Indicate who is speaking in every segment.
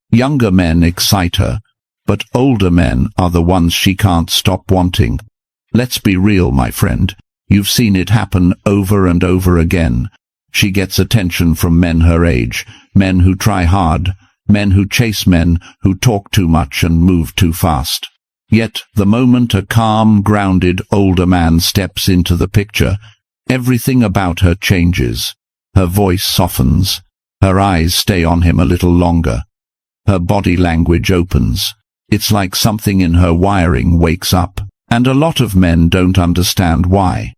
Speaker 1: Younger men excite her, but older men are the ones she can't stop wanting. Let's be real, my friend. You've seen it happen over and over again. She gets attention from men her age, men who try hard, men who chase men who talk too much and move too fast. Yet, the moment a calm, grounded, older man steps into the picture, everything about her changes. Her voice softens. Her eyes stay on him a little longer. Her body language opens. It's like something in her wiring wakes up. And a lot of men don't understand why.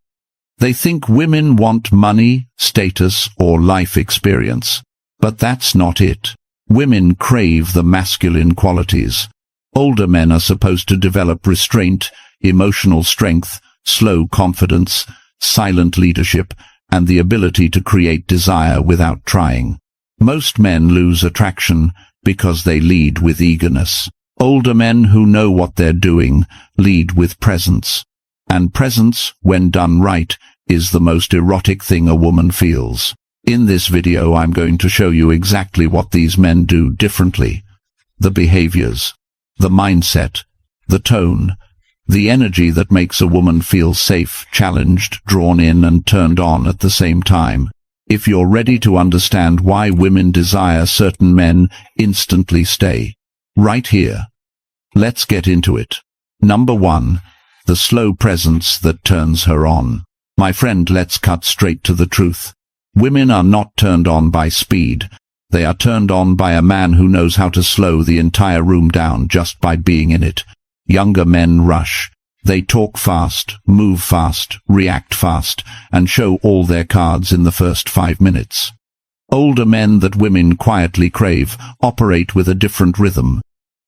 Speaker 1: They think women want money, status, or life experience. But that's not it. Women crave the masculine qualities. Older men are supposed to develop restraint, emotional strength, slow confidence, silent leadership, and the ability to create desire without trying. Most men lose attraction because they lead with eagerness. Older men who know what they're doing lead with presence. And presence, when done right, is the most erotic thing a woman feels. In this video I'm going to show you exactly what these men do differently. The behaviors, the mindset, the tone, the energy that makes a woman feel safe, challenged, drawn in and turned on at the same time. If you're ready to understand why women desire certain men, instantly stay right here. Let's get into it. Number 1. The slow presence that turns her on. My friend, let's cut straight to the truth. Women are not turned on by speed. They are turned on by a man who knows how to slow the entire room down just by being in it. Younger men rush. They talk fast, move fast, react fast, and show all their cards in the first 5 minutes. Older men that women quietly crave operate with a different rhythm.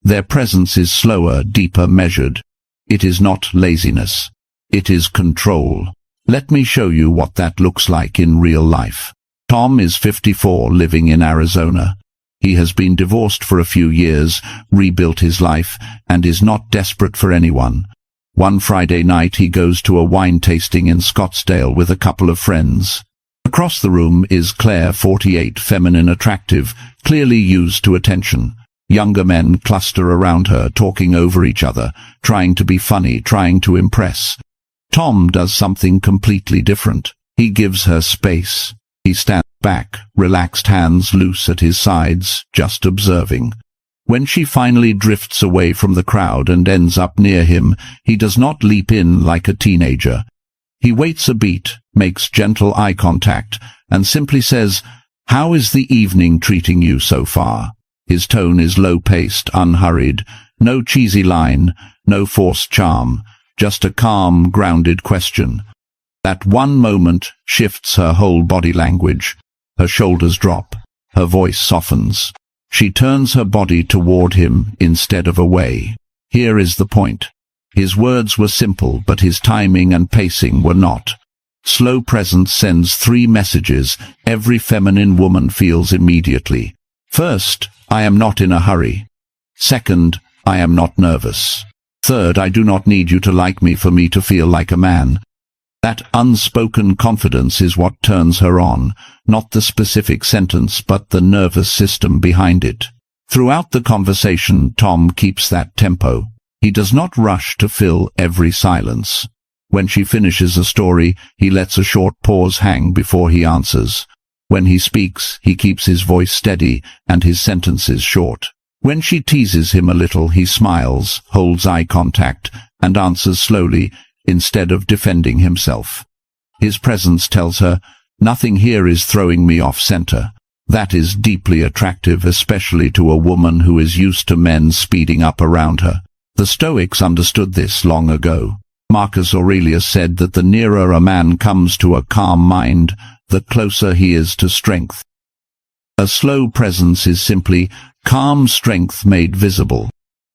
Speaker 1: Their presence is slower, deeper, measured. It is not laziness. It is control. Let me show you what that looks like in real life. Tom is 54, living in Arizona. He has been divorced for a few years, rebuilt his life, and is not desperate for anyone. One Friday night he goes to a wine tasting in Scottsdale with a couple of friends. Across the room is Claire, 48, feminine, attractive, clearly used to attention. Younger men cluster around her, talking over each other, trying to be funny, trying to impress. Tom does something completely different. He gives her space. He stands back, relaxed hands loose at his sides, just observing. When she finally drifts away from the crowd and ends up near him, he does not leap in like a teenager. He waits a beat, makes gentle eye contact, and simply says, "How is the evening treating you so far?" His tone is low-paced, unhurried, no cheesy line, no forced charm, just a calm, grounded question. That one moment shifts her whole body language. Her shoulders drop, her voice softens. She turns her body toward him instead of away. Here is the point. His words were simple, but his timing and pacing were not. Slow presence sends 3 messages every feminine woman feels immediately. First, I am not in a hurry. Second, I am not nervous. Third, I do not need you to like me for me to feel like a man. That unspoken confidence is what turns her on, not the specific sentence but the nervous system behind it. Throughout the conversation, Tom keeps that tempo. He does not rush to fill every silence. When she finishes a story, he lets a short pause hang before he answers. When he speaks, he keeps his voice steady and his sentences short. When she teases him a little, he smiles, holds eye contact, and answers slowly, instead of defending himself. His presence tells her, "Nothing here is throwing me off center." That is deeply attractive, especially to a woman who is used to men speeding up around her. The Stoics understood this long ago. Marcus Aurelius said that the nearer a man comes to a calm mind, the closer he is to strength. A slow presence is simply calm strength made visible.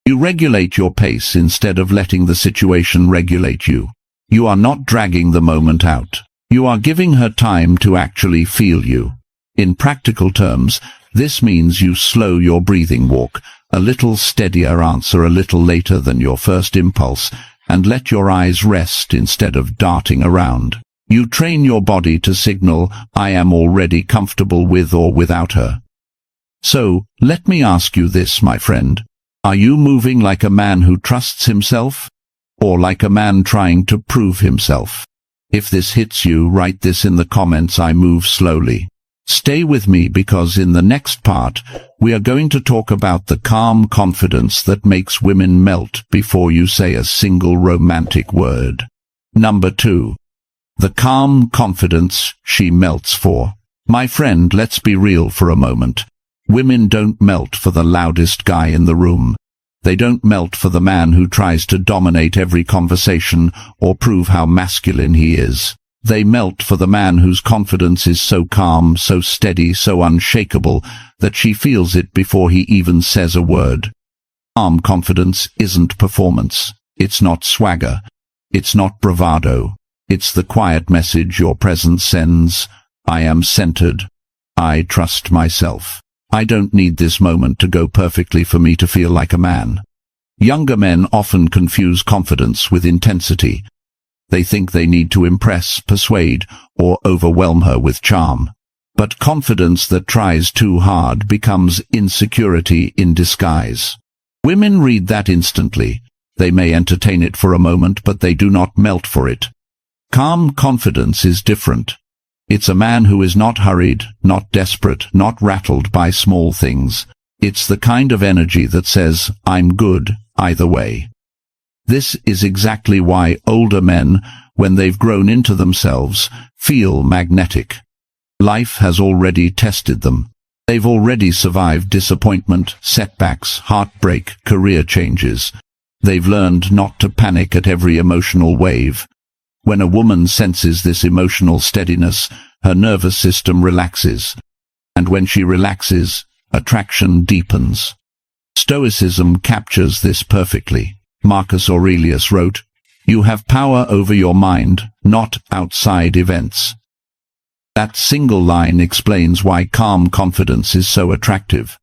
Speaker 1: You regulate your pace instead of letting the situation regulate you. You are not dragging the moment out. You are giving her time to actually feel you. In practical terms, this means you slow your breathing, walk a little steadier, answer a little later than your first impulse, and let your eyes rest instead of darting around. You train your body to signal, "I am already comfortable with or without her." So, let me ask you this, my friend. Are you moving like a man who trusts himself, or like a man trying to prove himself? If this hits you, write this in the comments. I move slowly. Stay with me, because in the next part, we are going to talk about the calm confidence that makes women melt before you say a single romantic word. Number 2. The calm confidence she melts for. My friend, let's be real for a moment. Women don't melt for the loudest guy in the room. They don't melt for the man who tries to dominate every conversation or prove how masculine he is. They melt for the man whose confidence is so calm, so steady, so unshakable, that she feels it before he even says a word. Calm confidence isn't performance. It's not swagger. It's not bravado. It's the quiet message your presence sends. I am centered. I trust myself. I don't need this moment to go perfectly for me to feel like a man. Younger men often confuse confidence with intensity. They think they need to impress, persuade, or overwhelm her with charm. But confidence that tries too hard becomes insecurity in disguise. Women read that instantly. They may entertain it for a moment, but they do not melt for it. Calm confidence is different. It's a man who is not hurried, not desperate, not rattled by small things. It's the kind of energy that says, I'm good, either way. This is exactly why older men, when they've grown into themselves, feel magnetic. Life has already tested them. They've already survived disappointment, setbacks, heartbreak, career changes. They've learned not to panic at every emotional wave. When a woman senses this emotional steadiness, her nervous system relaxes. And when she relaxes, attraction deepens. Stoicism captures this perfectly. Marcus Aurelius wrote, "You have power over your mind, not outside events." That single line explains why calm confidence is so attractive.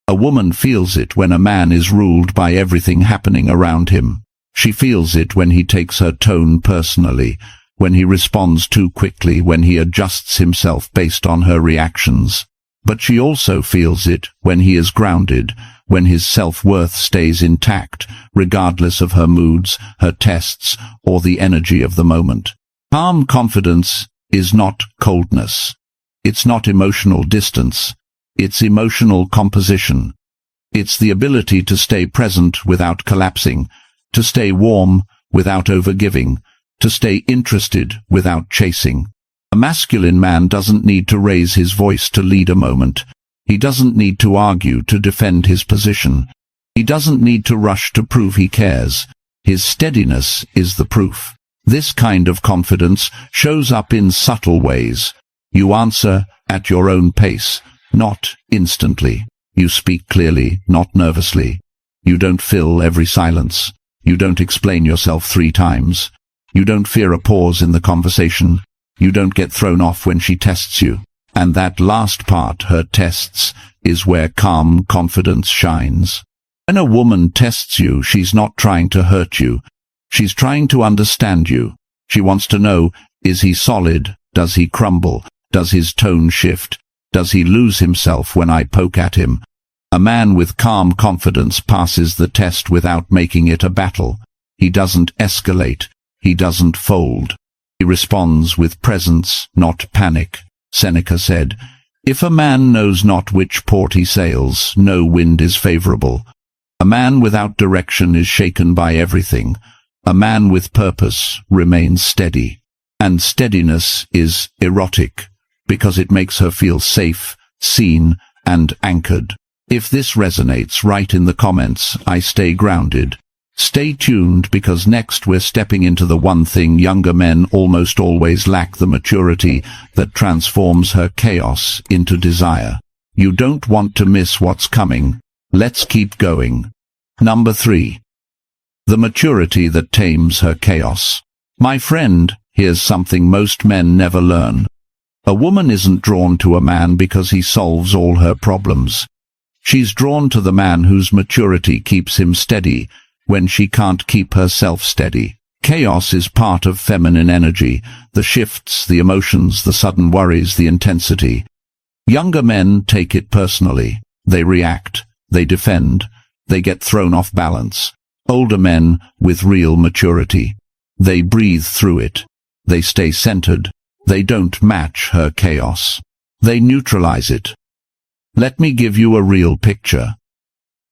Speaker 1: A woman feels it when a man is ruled by everything happening around him. She feels it when he takes her tone personally, when he responds too quickly, when he adjusts himself based on her reactions. But she also feels it when he is grounded, when his self-worth stays intact, regardless of her moods, her tests, or the energy of the moment. Calm confidence is not coldness. It's not emotional distance. It's emotional composition. It's the ability to stay present without collapsing, to stay warm without overgiving, to stay interested without chasing. A masculine man doesn't need to raise his voice to lead a moment. He doesn't need to argue to defend his position. He doesn't need to rush to prove he cares. His steadiness is the proof. This kind of confidence shows up in subtle ways. You answer at your own pace, not instantly. You speak clearly, not nervously. You don't fill every silence. You don't explain yourself 3 times. You don't fear a pause in the conversation. You don't get thrown off when she tests you. And that last part, her tests, is where calm confidence shines. When a woman tests you, she's not trying to hurt you. She's trying to understand you. She wants to know, is he solid? Does he crumble? Does his tone shift? Does he lose himself when I poke at him? A man with calm confidence passes the test without making it a battle. He doesn't escalate. He doesn't fold. He responds with presence, not panic. Seneca said, "If a man knows not which port he sails, no wind is favorable. A man without direction is shaken by everything. A man with purpose remains steady." And steadiness is erotic, because it makes her feel safe, seen, and anchored. If this resonates, write in the comments, "I stay grounded." Stay tuned, because next we're stepping into the one thing younger men almost always lack: the maturity that transforms her chaos into desire. You don't want to miss what's coming. Let's keep going. Number 3. The maturity that tames her chaos. My friend, here's something most men never learn. A woman isn't drawn to a man because he solves all her problems. She's drawn to the man whose maturity keeps him steady when she can't keep herself steady. Chaos is part of feminine energy, the shifts, the emotions, the sudden worries, the intensity. Younger men take it personally. They react, they defend, they get thrown off balance. Older men, with real maturity, they breathe through it. They stay centered. They don't match her chaos. They neutralize it. Let me give you a real picture.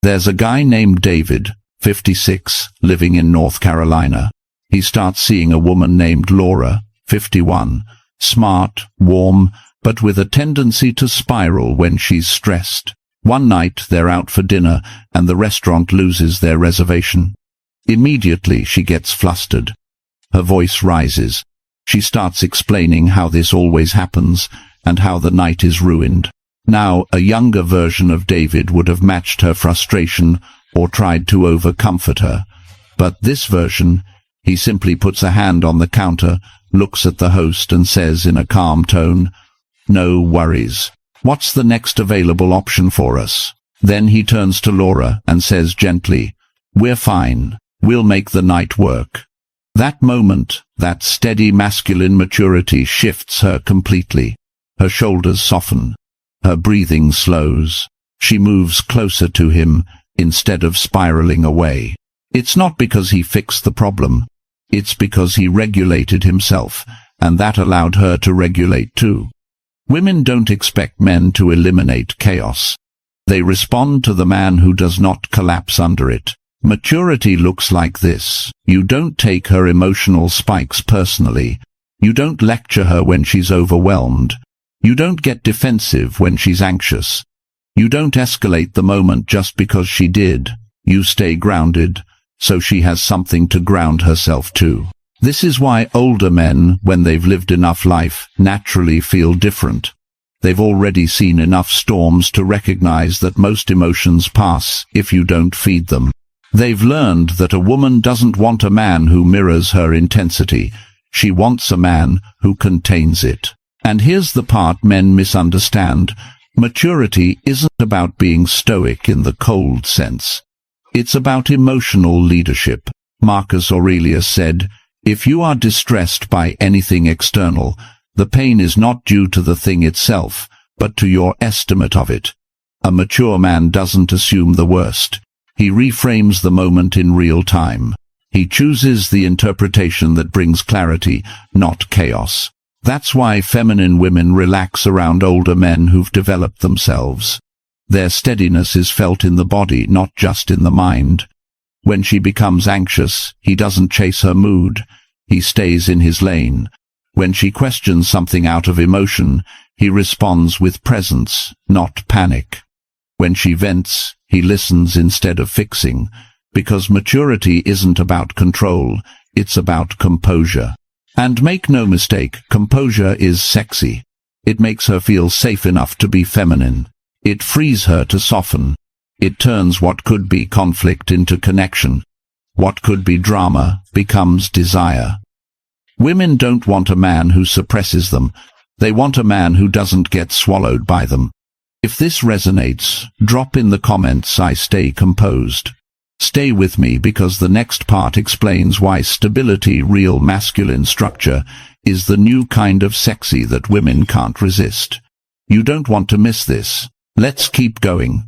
Speaker 1: There's a guy named David, 56, living in North Carolina. He starts seeing a woman named Laura, 51, smart, warm, but with a tendency to spiral when she's stressed. One night they're out for dinner and the restaurant loses their reservation. Immediately she gets flustered. Her voice rises. She starts explaining how this always happens and how the night is ruined. Now, a younger version of David would have matched her frustration or tried to overcomfort her. But this version, he simply puts a hand on the counter, looks at the host and says in a calm tone, "No worries. What's the next available option for us?" Then he turns to Laura and says gently, "We're fine. We'll make the night work." That moment, that steady masculine maturity shifts her completely. Her shoulders soften. Her breathing slows. She moves closer to him instead of spiraling away. It's not because he fixed the problem. It's because he regulated himself, and that allowed her to regulate too. Women don't expect men to eliminate chaos. They respond to the man who does not collapse under it. Maturity looks like this. You don't take her emotional spikes personally. You don't lecture her when she's overwhelmed. You don't get defensive when she's anxious. You don't escalate the moment just because she did. You stay grounded, so she has something to ground herself to. This is why older men, when they've lived enough life, naturally feel different. They've already seen enough storms to recognize that most emotions pass if you don't feed them. They've learned that a woman doesn't want a man who mirrors her intensity. She wants a man who contains it. And here's the part men misunderstand. Maturity isn't about being stoic in the cold sense. It's about emotional leadership. Marcus Aurelius said, "If you are distressed by anything external, the pain is not due to the thing itself, but to your estimate of it." A mature man doesn't assume the worst. He reframes the moment in real time. He chooses the interpretation that brings clarity, not chaos. That's why feminine women relax around older men who've developed themselves. Their steadiness is felt in the body, not just in the mind. When she becomes anxious, he doesn't chase her mood. He stays in his lane. When she questions something out of emotion, he responds with presence, not panic. When she vents, he listens instead of fixing, because maturity isn't about control, it's about composure. And make no mistake, composure is sexy. It makes her feel safe enough to be feminine. It frees her to soften. It turns what could be conflict into connection. What could be drama becomes desire. Women don't want a man who suppresses them. They want a man who doesn't get swallowed by them. If this resonates, drop in the comments "I stay composed." Stay with me because the next part explains why stability, real masculine structure, is the new kind of sexy that women can't resist. You don't want to miss this. Let's keep going.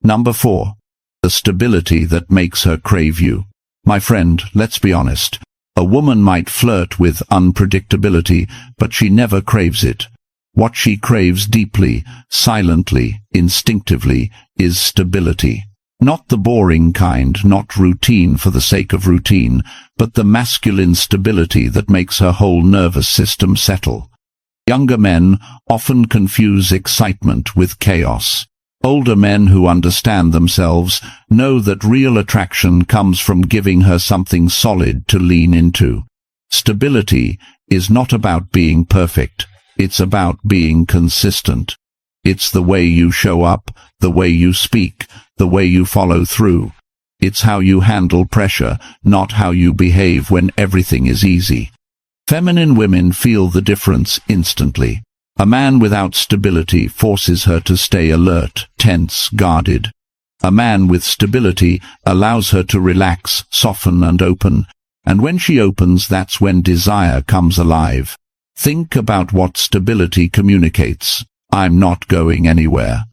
Speaker 1: Number 4. The stability that makes her crave you. My friend, let's be honest. A woman might flirt with unpredictability, but she never craves it. What she craves deeply, silently, instinctively, is stability. Not the boring kind, not routine for the sake of routine, but the masculine stability that makes her whole nervous system settle. Younger men often confuse excitement with chaos. Older men who understand themselves know that real attraction comes from giving her something solid to lean into. Stability is not about being perfect. It's about being consistent. It's the way you show up, the way you speak, the way you follow through. It's how you handle pressure, not how you behave when everything is easy. Feminine women feel the difference instantly. A man without stability forces her to stay alert, tense, guarded. A man with stability allows her to relax, soften and open, and when she opens, that's when desire comes alive. Think about what stability communicates. I'm not going anywhere.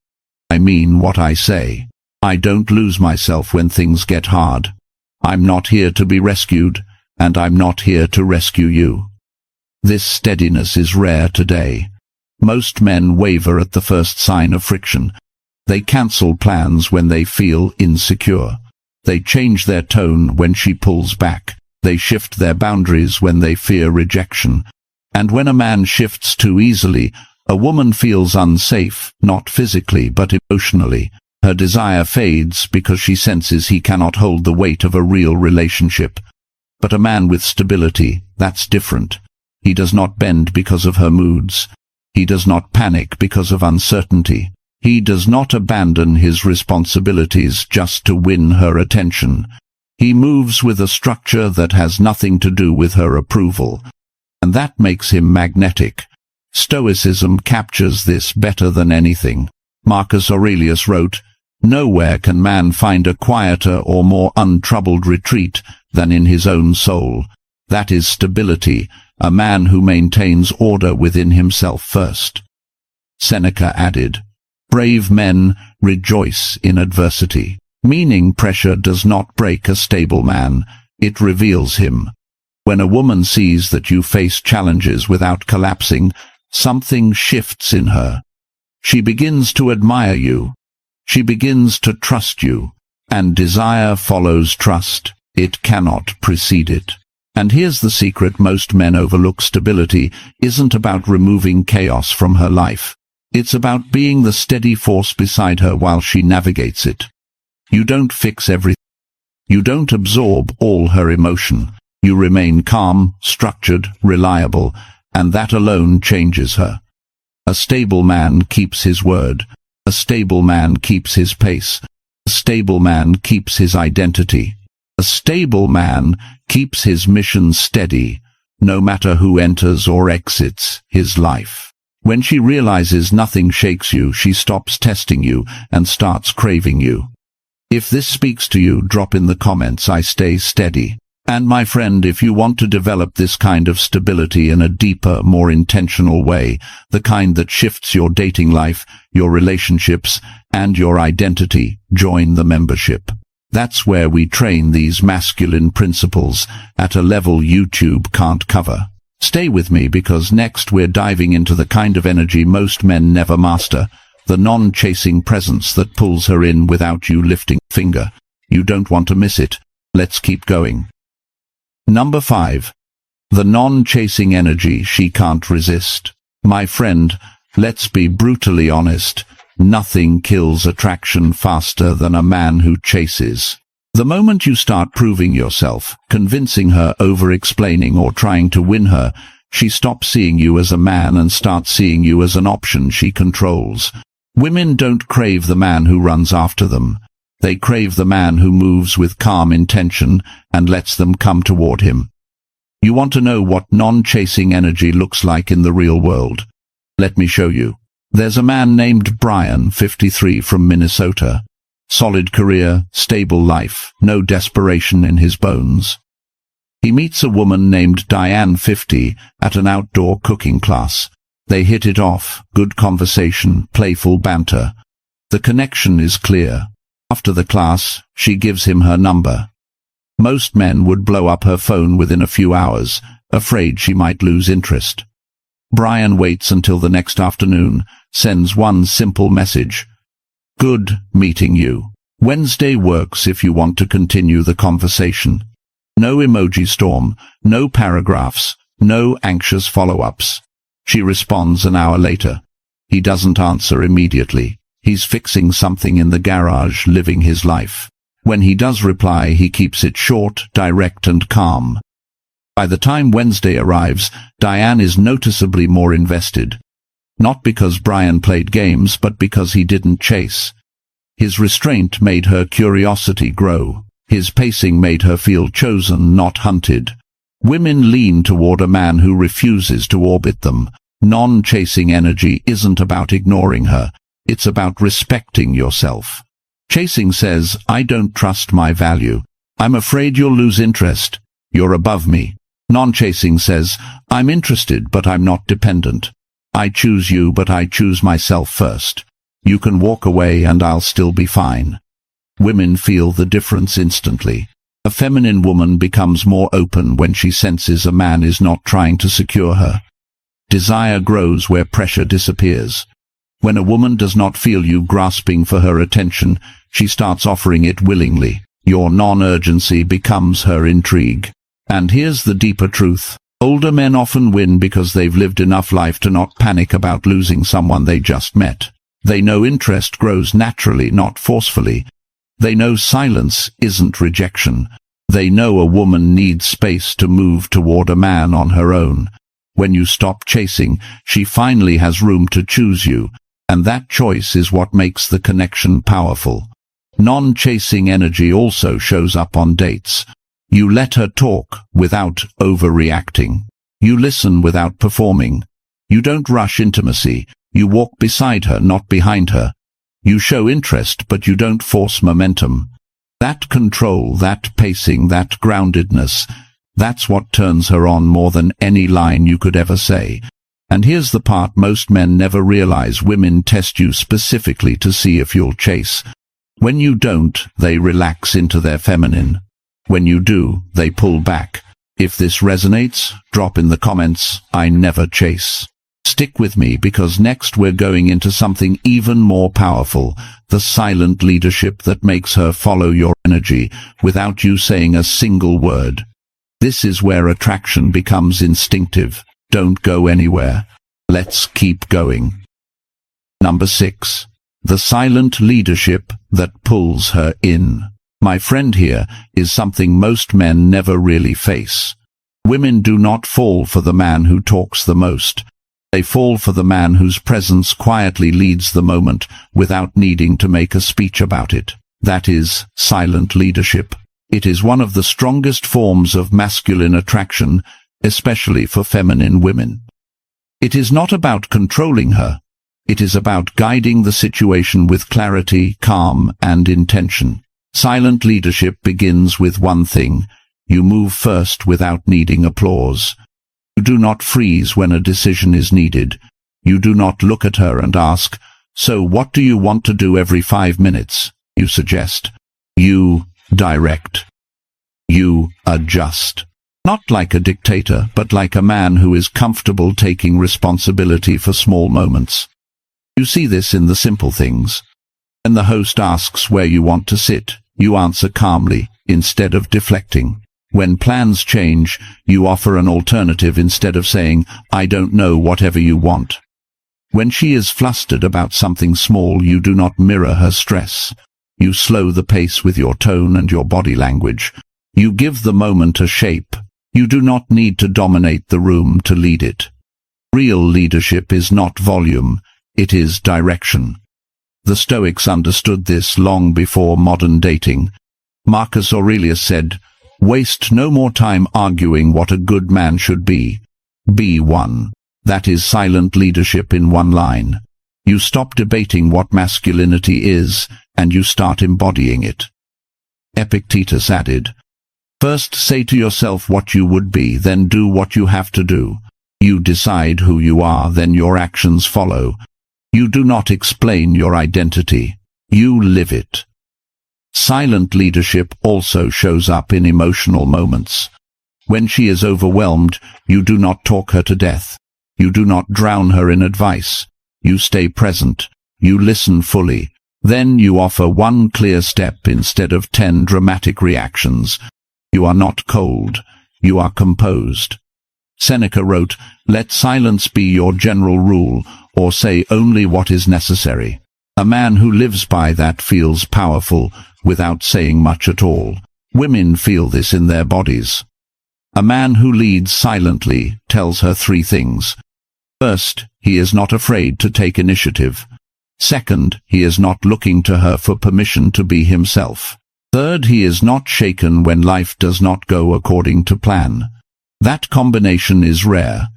Speaker 1: I mean what I say. I don't lose myself when things get hard. I'm not here to be rescued, and I'm not here to rescue you. This steadiness is rare today. Most men waver at the first sign of friction. They cancel plans when they feel insecure. They change their tone when she pulls back. They shift their boundaries when they fear rejection. And when a man shifts too easily, a woman feels unsafe, not physically but emotionally. Her desire fades because she senses he cannot hold the weight of a real relationship. But a man with stability, that's different. He does not bend because of her moods. He does not panic because of uncertainty. He does not abandon his responsibilities just to win her attention. He moves with a structure that has nothing to do with her approval. And that makes him magnetic. Stoicism captures this better than anything. Marcus Aurelius wrote, "Nowhere can man find a quieter or more untroubled retreat than in his own soul." That is stability, a man who maintains order within himself first. Seneca added, "Brave men rejoice in adversity," meaning pressure does not break a stable man, it reveals him. When a woman sees that you face challenges without collapsing, something shifts in her. She begins to admire you. She begins to trust you. And desire follows trust. It cannot precede it. And here's the secret most men overlook: stability isn't about removing chaos from her life. It's about being the steady force beside her while she navigates it. You don't fix everything. You don't absorb all her emotion. You remain calm, structured, reliable, and that alone changes her. A stable man keeps his word. A stable man keeps his pace. A stable man keeps his identity. A stable man keeps his mission steady, no matter who enters or exits his life. When she realizes nothing shakes you, she stops testing you and starts craving you. If this speaks to you, drop in the comments, "I stay steady." And my friend, if you want to develop this kind of stability in a deeper, more intentional way, the kind that shifts your dating life, your relationships, and your identity, join the membership. That's where we train these masculine principles at a level YouTube can't cover. Stay with me, because next we're diving into the kind of energy most men never master, the non-chasing presence that pulls her in without you lifting a finger. You don't want to miss it. Let's keep going. Number 5. The non-chasing energy she can't resist. My friend, let's be brutally honest. Nothing kills attraction faster than a man who chases. The moment you start proving yourself, convincing her, over-explaining, or trying to win her, she stops seeing you as a man and starts seeing you as an option she controls. Women don't crave the man who runs after them. They crave the man who moves with calm intention and lets them come toward him. You want to know what non-chasing energy looks like in the real world? Let me show you. There's a man named Brian, 53, from Minnesota. Solid career, stable life, no desperation in his bones. He meets a woman named Diane, 50, at an outdoor cooking class. They hit it off, good conversation, playful banter. The connection is clear. After the class, she gives him her number. Most men would blow up her phone within a few hours, afraid she might lose interest. Brian waits until the next afternoon, sends one simple message. "Good meeting you. Wednesday works if you want to continue the conversation." No emoji storm, no paragraphs, no anxious follow-ups. She responds an hour later. He doesn't answer immediately. He's fixing something in the garage, living his life. When he does reply, he keeps it short, direct, and calm. By the time Wednesday arrives, Diane is noticeably more invested. Not because Brian played games, but because he didn't chase. His restraint made her curiosity grow. His pacing made her feel chosen, not hunted. Women lean toward a man who refuses to orbit them. Non-chasing energy isn't about ignoring her. It's about respecting yourself. Chasing says, "I don't trust my value. I'm afraid you'll lose interest. You're above me." Non-chasing says, "I'm interested, but I'm not dependent. I choose you, but I choose myself first. You can walk away and I'll still be fine. Women feel the difference instantly. A feminine woman becomes more open when she senses a man is not trying to secure her. Desire grows where pressure disappears. When a woman does not feel you grasping for her attention, she starts offering it willingly. Your non-urgency becomes her intrigue. And here's the deeper truth. Older men often win because they've lived enough life to not panic about losing someone they just met. They know interest grows naturally, not forcefully. They know silence isn't rejection. They know a woman needs space to move toward a man on her own. When you stop chasing, she finally has room to choose you, and that choice is what makes the connection powerful. Non-chasing energy also shows up on dates. You let her talk without overreacting. You listen without performing. You don't rush intimacy. You walk beside her, not behind her. You show interest, but you don't force momentum. That control, that pacing, that groundedness, that's what turns her on more than any line you could ever say. And here's the part most men never realize. Women test you specifically to see if you'll chase. When you don't, they relax into their feminine. When you do, they pull back. If this resonates, drop in the comments, I never chase. Stick with me, because next we're going into something even more powerful, the silent leadership that makes her follow your energy without you saying a single word. This is where attraction becomes instinctive. Don't go anywhere. Let's keep going. Number 6. The silent leadership that pulls her in. My friend, here is something most men never really face. Women do not fall for the man who talks the most. They fall for the man whose presence quietly leads the moment without needing to make a speech about it. That is silent leadership. It is one of the strongest forms of masculine attraction, especially for feminine women. It is not about controlling her. It is about guiding the situation with clarity, calm, and intention. Silent leadership begins with one thing. You move first without needing applause. You do not freeze when a decision is needed. You do not look at her and ask, "So what do you want to do every 5 minutes?" You suggest. You direct. You adjust. Not like a dictator, but like a man who is comfortable taking responsibility for small moments. You see this in the simple things. When the host asks where you want to sit, you answer calmly, instead of deflecting. When plans change, you offer an alternative instead of saying, "I don't know," whatever you want. When she is flustered about something small, you do not mirror her stress. You slow the pace with your tone and your body language. You give the moment a shape. You do not need to dominate the room to lead it. Real leadership is not volume, it is direction. The Stoics understood this long before modern dating. Marcus Aurelius said, "Waste no more time arguing what a good man should be. Be one." That is silent leadership in one line. You stop debating what masculinity is, and you start embodying it. Epictetus added, "First say to yourself what you would be, then do what you have to do. You decide who you are, then your actions follow. You do not explain your identity. You live it." Silent leadership also shows up in emotional moments. When she is overwhelmed, you do not talk her to death. You do not drown her in advice. You stay present. You listen fully. Then you offer one clear step instead of 10 dramatic reactions. You are not cold. You are composed. Seneca wrote, "Let silence be your general rule, or say only what is necessary." A man who lives by that feels powerful without saying much at all. Women feel this in their bodies. A man who leads silently tells her 3 things. First, he is not afraid to take initiative. Second, he is not looking to her for permission to be himself. Third, he is not shaken when life does not go according to plan. That combination is rare.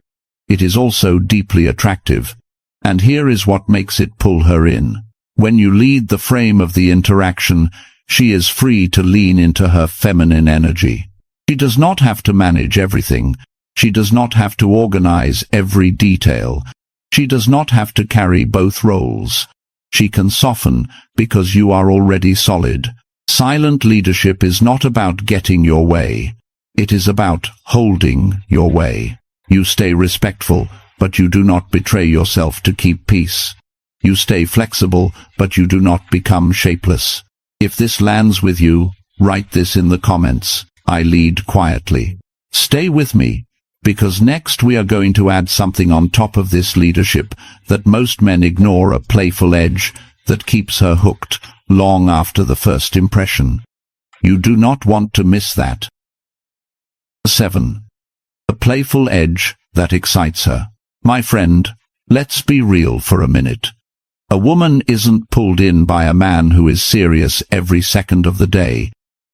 Speaker 1: It is also deeply attractive. And here is what makes it pull her in. When you lead the frame of the interaction, she is free to lean into her feminine energy. She does not have to manage everything. She does not have to organize every detail. She does not have to carry both roles. She can soften because you are already solid. Silent leadership is not about getting your way. It is about holding your way. You stay respectful, but you do not betray yourself to keep peace. You stay flexible, but you do not become shapeless. If this lands with you, write this in the comments. I lead quietly. Stay with me, because next we are going to add something on top of this leadership that most men ignore, a playful edge that keeps her hooked long after the first impression. You do not want to miss that. 7. A playful edge that excites her. My friend, let's be real for a minute. A woman isn't pulled in by a man who is serious every second of the day.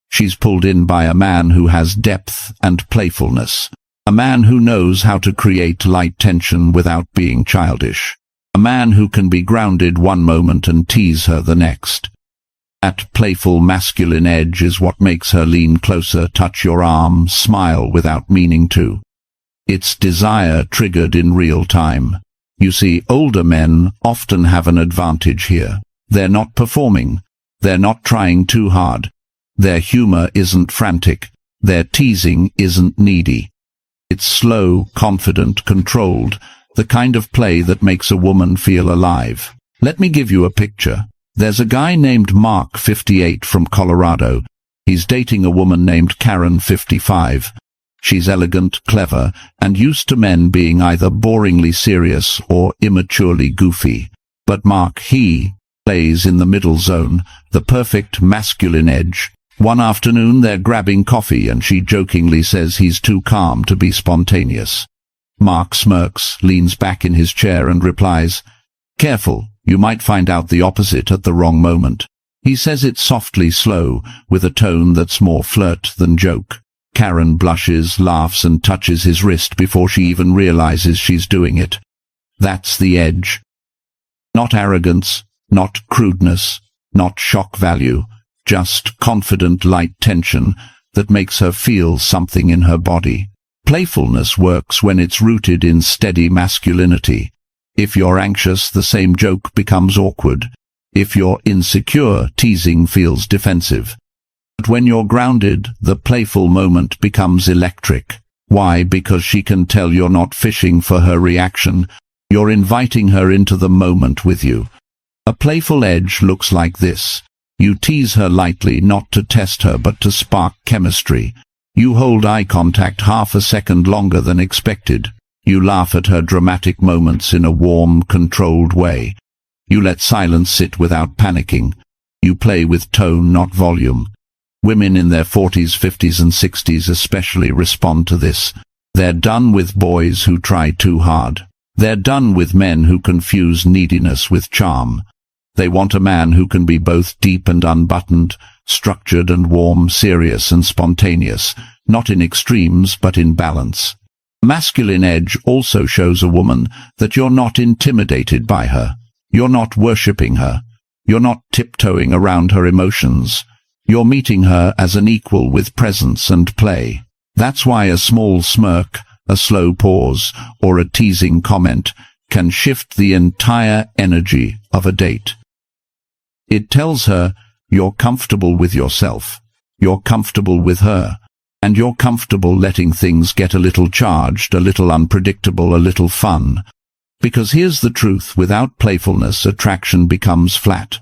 Speaker 1: She's pulled in by a man who has depth and playfulness. A man who knows how to create light tension without being childish. A man who can be grounded one moment and tease her the next. That playful masculine edge is what makes her lean closer, touch your arm, smile without meaning to. It's desire triggered in real time. You see, older men often have an advantage here. They're not performing. They're not trying too hard. Their humor isn't frantic. Their teasing isn't needy. It's slow, confident, controlled, the kind of play that makes a woman feel alive. Let me give you a picture. There's a guy named Mark, 58, from Colorado. He's dating a woman named Karen, 55. She's elegant, clever, and used to men being either boringly serious or immaturely goofy. But Mark, he plays in the middle zone, the perfect masculine edge. One afternoon they're grabbing coffee and she jokingly says he's too calm to be spontaneous. Mark smirks, leans back in his chair and replies, "Careful, you might find out the opposite at the wrong moment." He says it softly, slow, with a tone that's more flirt than joke. Karen blushes, laughs and touches his wrist before she even realizes she's doing it. That's the edge. Not arrogance, not crudeness, not shock value. Just confident light tension that makes her feel something in her body. Playfulness works when it's rooted in steady masculinity. If you're anxious, the same joke becomes awkward. If you're insecure, teasing feels defensive. But when you're grounded, the playful moment becomes electric. Why? Because she can tell you're not fishing for her reaction. You're inviting her into the moment with you. A playful edge looks like this. You tease her lightly, not to test her but to spark chemistry. You hold eye contact half a second longer than expected. You laugh at her dramatic moments in a warm, controlled way. You let silence sit without panicking. You play with tone, not volume. Women in their 40s, 50s and 60s especially respond to this. They're done with boys who try too hard. They're done with men who confuse neediness with charm. They want a man who can be both deep and unbuttoned, structured and warm, serious and spontaneous, not in extremes but in balance. Masculine edge also shows a woman that you're not intimidated by her. You're not worshipping her. You're not tiptoeing around her emotions. You're meeting her as an equal with presence and play. That's why a small smirk, a slow pause, or a teasing comment can shift the entire energy of a date. It tells her you're comfortable with yourself, you're comfortable with her, and you're comfortable letting things get a little charged, a little unpredictable, a little fun. Because here's the truth, without playfulness, attraction becomes flat.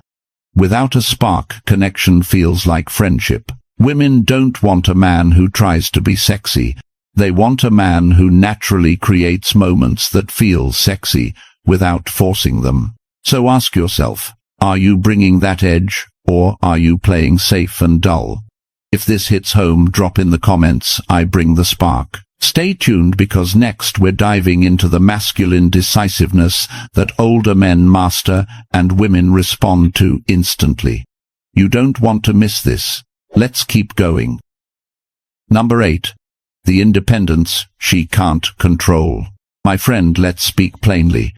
Speaker 1: Without a spark, connection feels like friendship. Women don't want a man who tries to be sexy. They want a man who naturally creates moments that feel sexy without forcing them. So ask yourself, are you bringing that edge, or are you playing safe and dull? If this hits home, drop in the comments, "I bring the spark." Stay tuned because next we're diving into the masculine decisiveness that older men master and women respond to instantly. You don't want to miss this. Let's keep going. Number 8. The independence she can't control. My friend, let's speak plainly.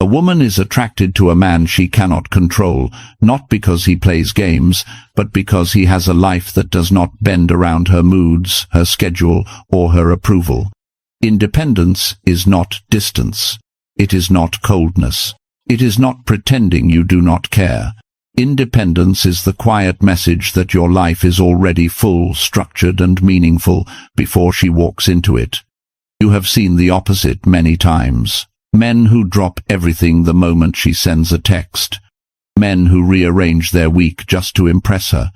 Speaker 1: A woman is attracted to a man she cannot control, not because he plays games, but because he has a life that does not bend around her moods, her schedule, or her approval. Independence is not distance. It is not coldness. It is not pretending you do not care. Independence is the quiet message that your life is already full, structured, and meaningful before she walks into it. You have seen the opposite many times. Men who drop everything the moment she sends a text. Men who rearrange their week just to impress her.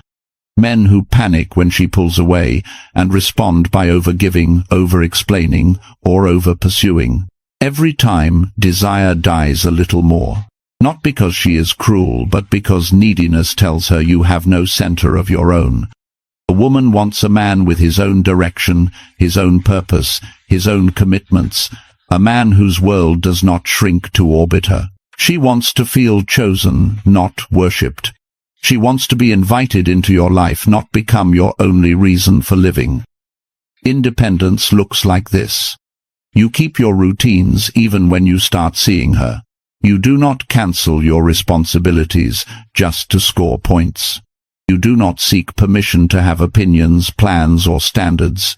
Speaker 1: Men who panic when she pulls away and respond by over-giving, over-explaining, or over-pursuing. Every time, desire dies a little more. Not because she is cruel, but because neediness tells her you have no center of your own. A woman wants a man with his own direction, his own purpose, his own commitments, a man whose world does not shrink to orbit her. She wants to feel chosen, not worshipped. She wants to be invited into your life, not become your only reason for living. Independence looks like this. You keep your routines even when you start seeing her. You do not cancel your responsibilities just to score points. You do not seek permission to have opinions, plans, or standards.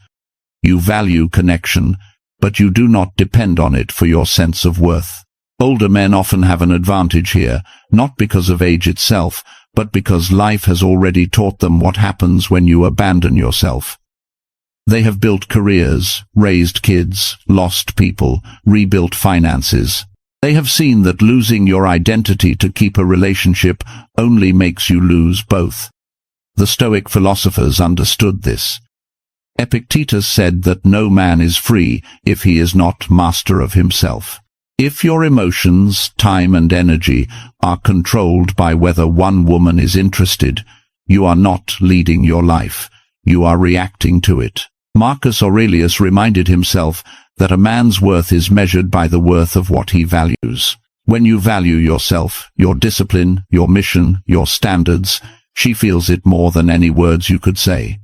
Speaker 1: You value connection, but you do not depend on it for your sense of worth. Older men often have an advantage here, not because of age itself, but because life has already taught them what happens when you abandon yourself. They have built careers, raised kids, lost people, rebuilt finances. They have seen that losing your identity to keep a relationship only makes you lose both. The Stoic philosophers understood this. Epictetus said that no man is free if he is not master of himself. If your emotions, time and energy are controlled by whether one woman is interested, you are not leading your life, you are reacting to it. Marcus Aurelius reminded himself that a man's worth is measured by the worth of what he values. When you value yourself, your discipline, your mission, your standards, she feels it more than any words you could say.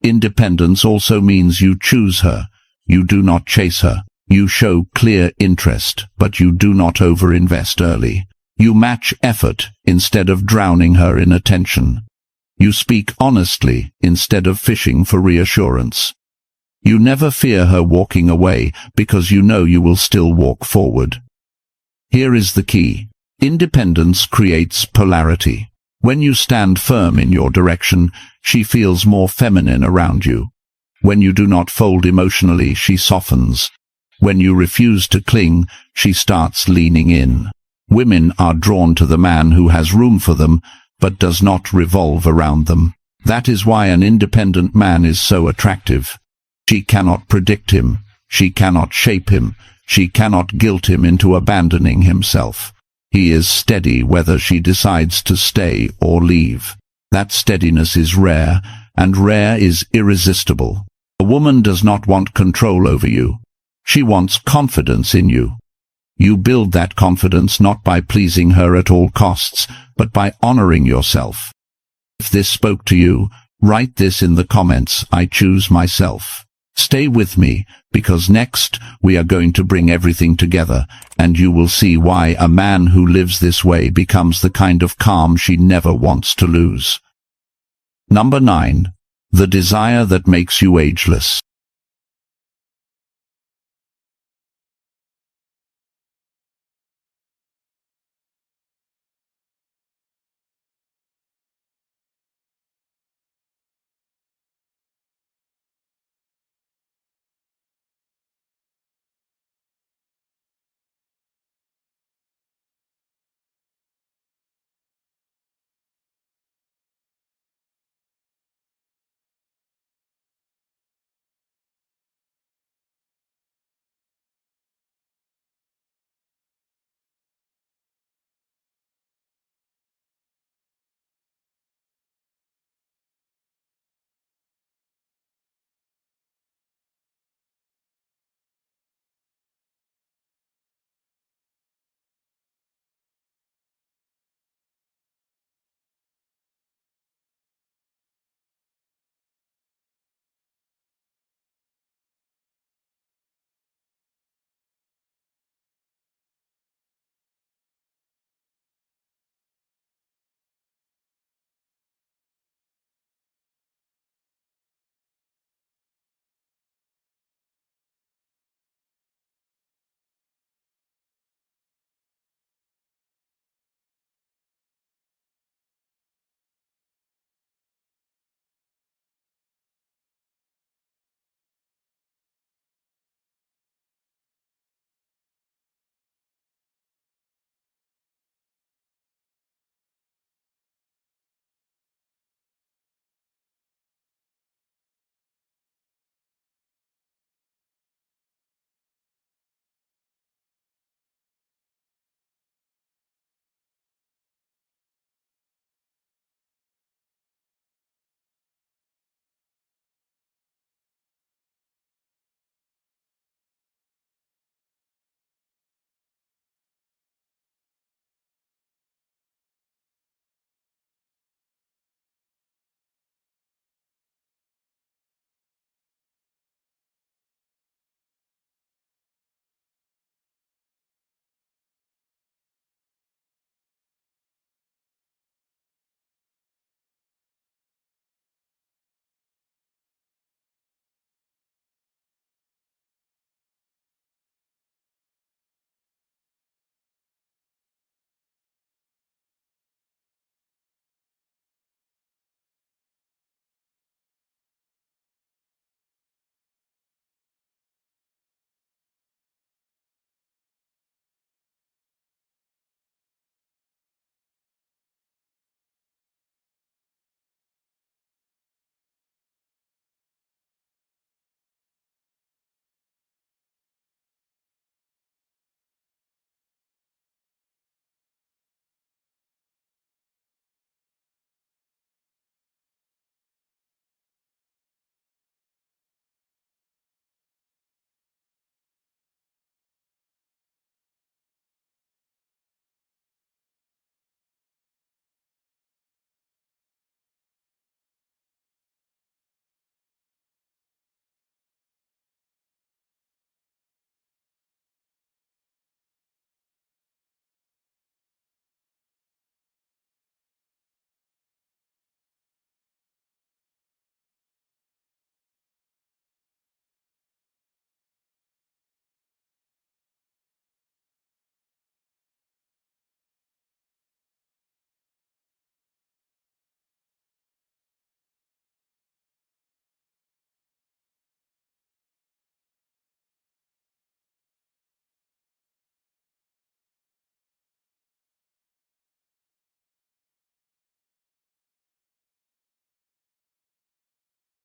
Speaker 1: Independence also means you choose her. You do not chase her. You show clear interest, but you do not overinvest early. You match effort instead of drowning her in attention. You speak honestly instead of fishing for reassurance. You never fear her walking away because you know you will still walk forward. Here is the key. Independence creates polarity. When you stand firm in your direction, she feels more feminine around you. When you do not fold emotionally, she softens. When you refuse to cling, she starts leaning in. Women are drawn to the man who has room for them, but does not revolve around them. That is why an independent man is so attractive. She cannot predict him. She cannot shape him. She cannot guilt him into abandoning himself. He is steady whether she decides to stay or leave. That steadiness is rare, and rare is irresistible. A woman does not want control over you. She wants confidence in you. You build that confidence not by pleasing her at all costs, but by honoring yourself. If this spoke to you, write this in the comments. I choose myself. Stay with me, because next we are going to bring everything together, and you will see why a man who lives this way becomes the kind of calm she never wants to lose. Number 9. The desire that makes you ageless.